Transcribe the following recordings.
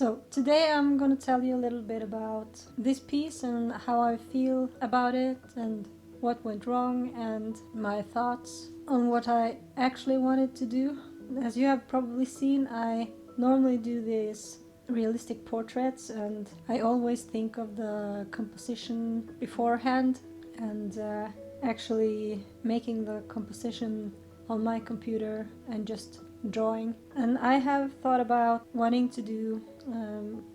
So today I'm gonna tell you a little bit about this piece and how I feel about it and what went wrong and my thoughts on what I actually wanted to do. As you have probably seen, I normally do these realistic portraits and I always think of the composition beforehand and actually making the composition on my computer and just drawing. And I have thought about wanting to do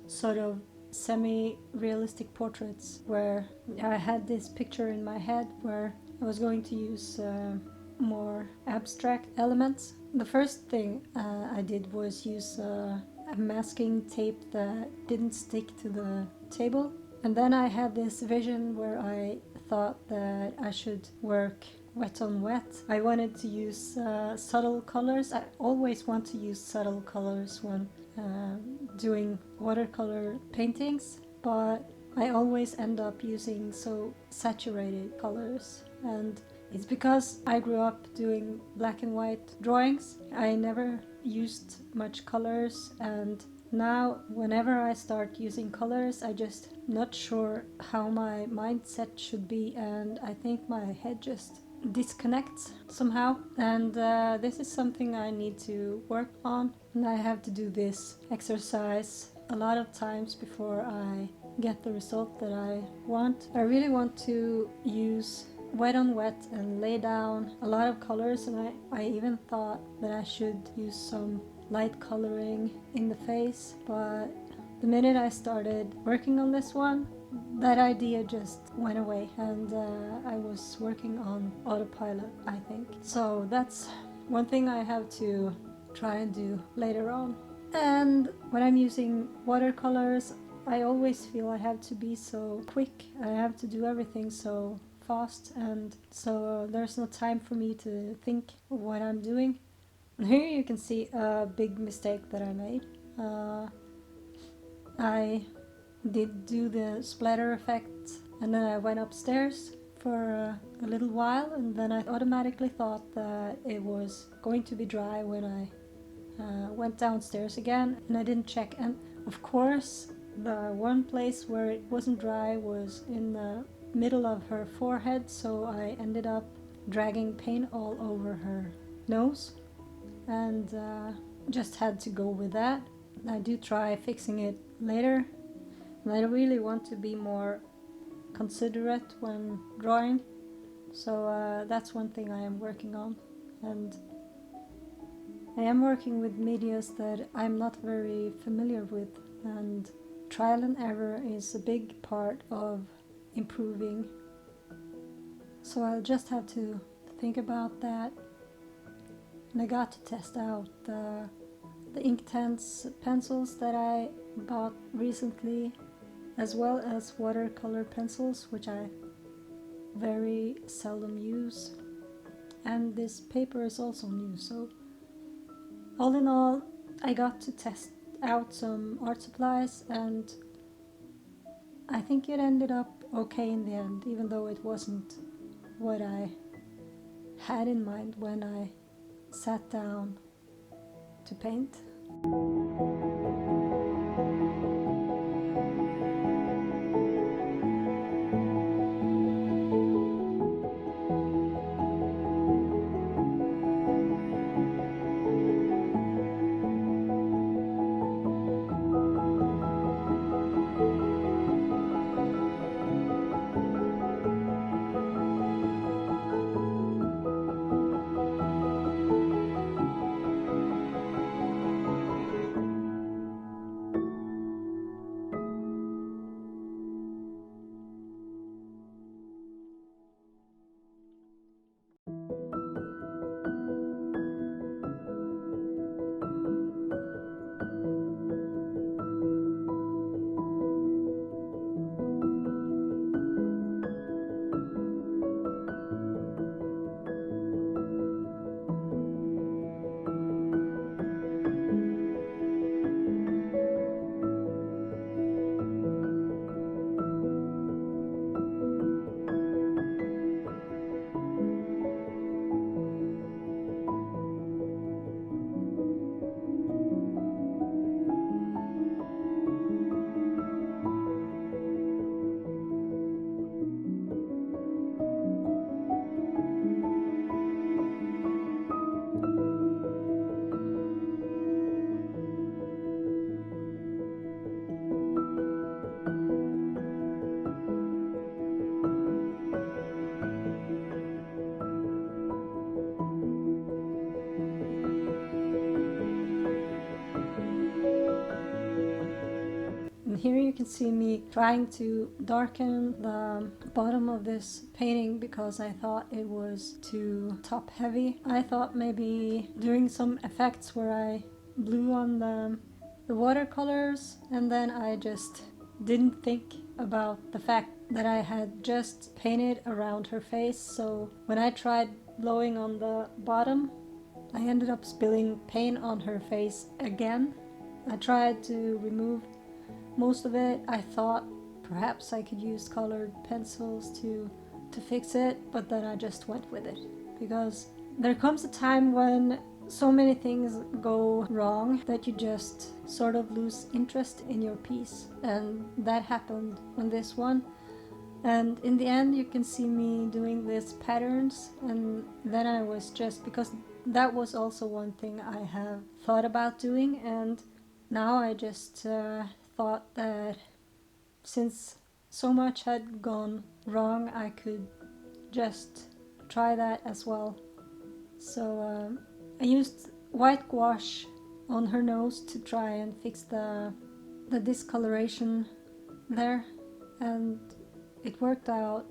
sort of semi-realistic portraits where I had this picture in my head where I was going to use more abstract elements. The first thing I did was use a masking tape that didn't stick to the table. And then I had this vision where I thought that I should work wet on wet. I wanted to use subtle colors. I always want to use subtle colors when doing watercolor paintings, but I always end up using so saturated colors. And it's because I grew up doing black and white drawings. I never used much colors, and now whenever I start using colors, I just not sure how my mindset should be, and I think my head just disconnects somehow. And this is something I need to work on, and I have to do this exercise a lot of times before I get the result that I want. I really want to use wet on wet and lay down a lot of colors, and I even thought that I should use some light coloring in the face, but the minute I started working on this one, that idea just went away, and I was working on autopilot, I think. So that's one thing I have to try and do later on. And when I'm using watercolors, I always feel I have to be so quick. I have to do everything so fast, and so there's no time for me to think of what I'm doing. And here you can see a big mistake that I made. I did do the splatter effect, and then I went upstairs for a little while, and then I automatically thought that it was going to be dry when I went downstairs again, and I didn't check. And of course, the one place where it wasn't dry was in the middle of her forehead, so I ended up dragging paint all over her nose, and just had to go with that. I do try fixing it later, and I really want to be more considerate when drawing, so that's one thing I am working on. And I am working with medias that I'm not very familiar with, and trial and error is a big part of improving. So I'll just have to think about that. And I got to test out the Inktense pencils that I bought recently, as well as watercolor pencils, which I very seldom use. And this paper is also new, so all in all, I got to test out some art supplies, and I think it ended up okay in the end, even though it wasn't what I had in mind when I sat down to paint. And here you can see me trying to darken the bottom of this painting because I thought it was too top heavy. I thought maybe doing some effects where I blew on the watercolors, and then I just didn't think about the fact that I had just painted around her face. So when I tried blowing on the bottom, I ended up spilling paint on her face again. I tried to remove most of it. I thought perhaps I could use colored pencils to fix it, but then I just went with it, because there comes a time when so many things go wrong that you just sort of lose interest in your piece, and that happened on this one. And in the end you can see me doing these patterns, and then I was just, because that was also one thing I have thought about doing, and now I just thought that since so much had gone wrong, I could just try that as well. So I used white gouache on her nose to try and fix the discoloration there, and it worked out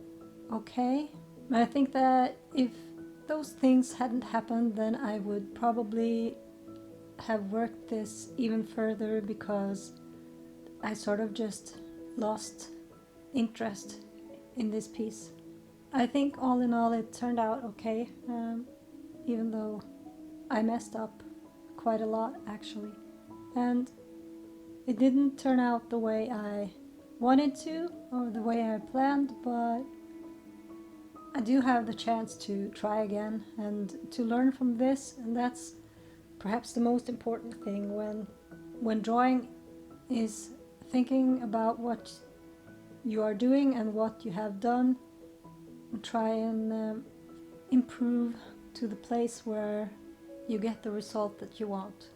okay. But I think that if those things hadn't happened, then I would probably have worked this even further, because I sort of just lost interest in this piece. I think all in all it turned out okay, even though I messed up quite a lot actually. And it didn't turn out the way I wanted to or the way I planned, but I do have the chance to try again and to learn from this, and that's perhaps the most important thing when drawing, is thinking about what you are doing and what you have done, and try and improve to the place where you get the result that you want.